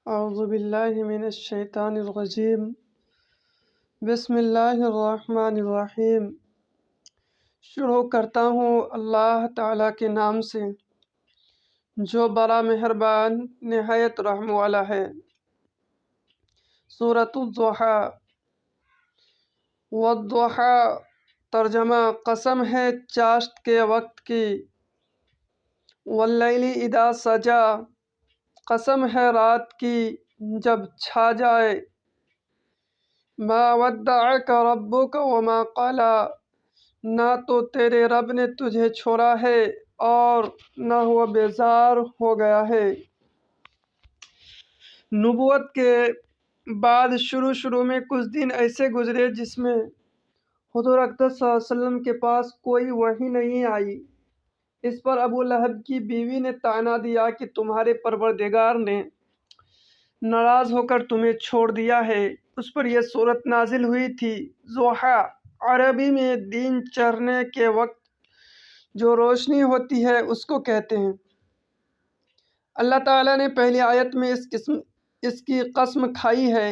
اعوذ باللہ من الشیطان الرجیم بسم اللہ الرحمن الرحیم۔ شروع کرتا ہوں اللہ تعالیٰ کے نام سے جو بڑا مہربان نہایت رحم والا ہے۔ سورۃ الضحیٰ۔ والضحیٰ ترجمہ قسم ہے چاشت کے وقت کی۔ واللیل اذا سجا قسم ہے رات کی جب چھا جائے۔ ما ودعک ربک وما قلی نہ تو تیرے رب نے تجھے چھوڑا ہے اور نہ وہ بیزار ہو گیا ہے۔ نبوت کے بعد شروع میں کچھ دن ایسے گزرے جس میں حضور اقدس صلی اللہ علیہ وسلم کے پاس کوئی وحی نہیں آئی۔ اس پر ابو لہب کی بیوی نے طعنہ دیا کہ تمہارے پروردگار نے ناراض ہو کر تمہیں چھوڑ دیا ہے۔ اس پر یہ صورت نازل ہوئی تھی۔ ضحیٰ عربی میں دن چڑھنے کے وقت جو روشنی ہوتی ہے اس کو کہتے ہیں۔ اللہ تعالیٰ نے پہلی آیت میں اس کی قسم کھائی ہے،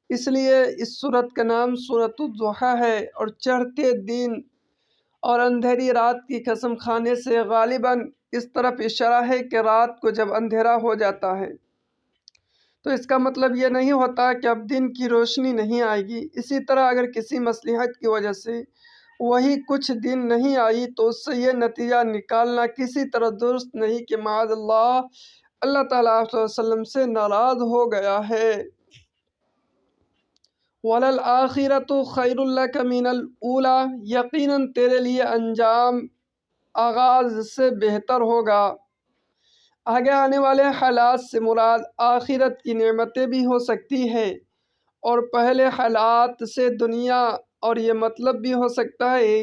اس لیے اس سورت کا نام سورۃ الضحیٰ ہے، اور چڑھتے دن اور اندھیری رات کی قسم کھانے سے غالباً اس طرف اشارہ ہے کہ رات کو جب اندھیرا ہو جاتا ہے تو اس کا مطلب یہ نہیں ہوتا کہ اب دن کی روشنی نہیں آئے گی۔ اسی طرح اگر کسی مصلحت کی وجہ سے وہی کچھ دن نہیں آئی تو اس سے یہ نتیجہ نکالنا کسی طرح درست نہیں کہ معاذ اللہ اللہ تعالیٰ صلی اللہ علیہ وسلم سے ناراض ہو گیا ہے۔ وَلَلْآخِرَةُ خَيْرٌ لَكَ مِنَ الْأُولَىٰ یقیناً تیرے لیے انجام آغاز سے بہتر ہوگا۔ آگے آنے والے حالات سے مراد آخرت کی نعمتیں بھی ہو سکتی ہے اور پہلے حالات سے دنیا، اور یہ مطلب بھی ہو سکتا ہے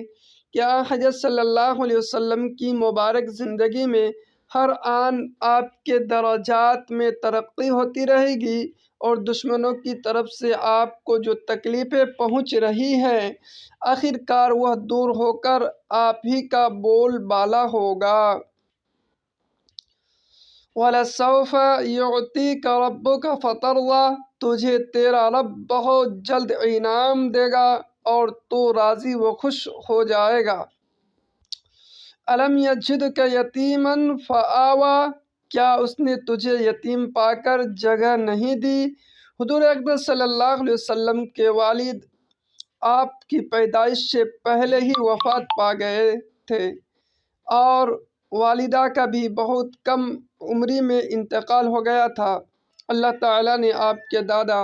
کہ حضرت صلی اللہ علیہ وسلم کی مبارک زندگی میں ہر آن آپ کے درجات میں ترقی ہوتی رہے گی اور دشمنوں کی طرف سے آپ کو جو تکلیفیں پہنچ رہی ہیں آخر کار وہ دور ہو کر آپ ہی کا بول بالا ہوگا۔ وَلَسَوْفَ يُعْطِيكَ رَبُّكَ فَتَرْضَىٰ تجھے تیرا رب بہت جلد انعام دے گا اور تو راضی و خوش ہو جائے گا۔ أَلَمْ يَجِدْكَ يَتِيمًا فَآوَىٰ کیا اس نے تجھے یتیم پا کر جگہ نہیں دی؟ حضور اقدس صلی اللہ علیہ وسلم کے والد آپ کی پیدائش سے پہلے ہی وفات پا گئے تھے اور والدہ کا بھی بہت کم عمری میں انتقال ہو گیا تھا۔ اللہ تعالیٰ نے آپ کے دادا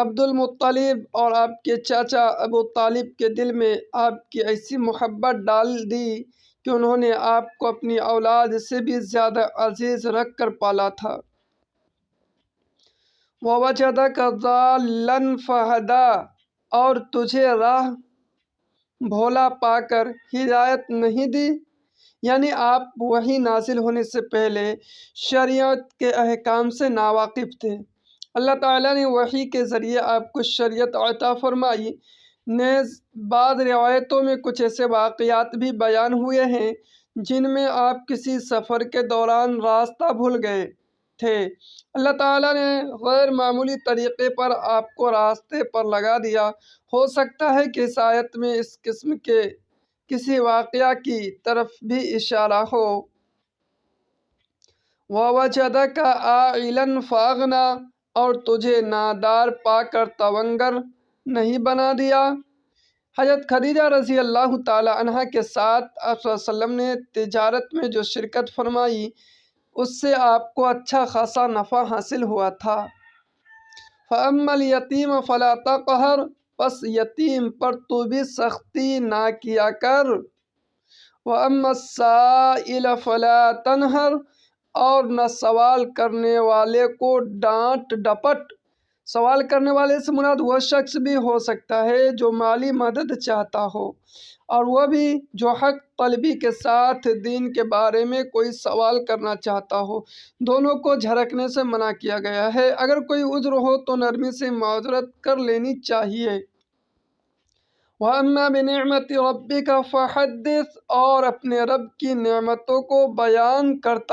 عبد المطلب اور آپ کے چاچا ابو طالب کے دل میں آپ کی ایسی محبت ڈال دی کہ انہوں نے آپ کو اپنی اولاد سے بھی زیادہ عزیز رکھ کر پالا تھا۔ وَوَجَدَكَ ضَالًّا فَهَدَىٰ اور تجھے راہ بھولا پا کر ہدایت نہیں دی، یعنی آپ وحی نازل ہونے سے پہلے شریعت کے احکام سے ناواقف تھے۔ اللہ تعالیٰ نے وحی کے ذریعے آپ کو شریعت عطا فرمائی۔ نیز بعض روایتوں میں کچھ ایسے واقعات بھی بیان ہوئے ہیں جن میں آپ کسی سفر کے دوران راستہ بھول گئے تھے، اللہ تعالیٰ نے غیر معمولی طریقے پر آپ کو راستے پر لگا دیا۔ ہو سکتا ہے کہ اس آیت میں اس قسم کے کسی واقعہ کی طرف بھی اشارہ ہو۔ وَوَجَدَكَ عَائِلًا فَأَغْنَىٰ اور تجھے نادار پا کر تونگر نہیں بنا دیا۔ حضرت خدیجہ رضی اللہ تعالیٰ عنہ کے ساتھ آپ صلی اللہ علیہ وسلم نے تجارت میں جو شرکت فرمائی اس سے آپ کو اچھا خاصا نفع حاصل ہوا تھا۔ فَأَمَّا الْيَتِيمَ فَلَا تَقْهَرْ پس یتیم پر تو بھی سختی نہ کیا کر۔ وَأَمَّا السَّائِلَ فَلَا تَنْهَرْ اور نہ سوال کرنے والے کو ڈانٹ ڈپٹ۔ سوال کرنے والے سے مراد وہ شخص بھی ہو سکتا ہے جو مالی مدد چاہتا ہو اور وہ بھی جو حق طلبی کے ساتھ دین کے بارے میں کوئی سوال کرنا چاہتا ہو، دونوں کو جھڑکنے سے منع کیا گیا ہے۔ اگر کوئی عذر ہو تو نرمی سے معذرت کر لینی چاہیے۔ وَأَمَّا بِنِعْمَةِ رَبِّكَ فَحَدِّثْ اور اپنے رب کی نعمتوں کو بیان کرتا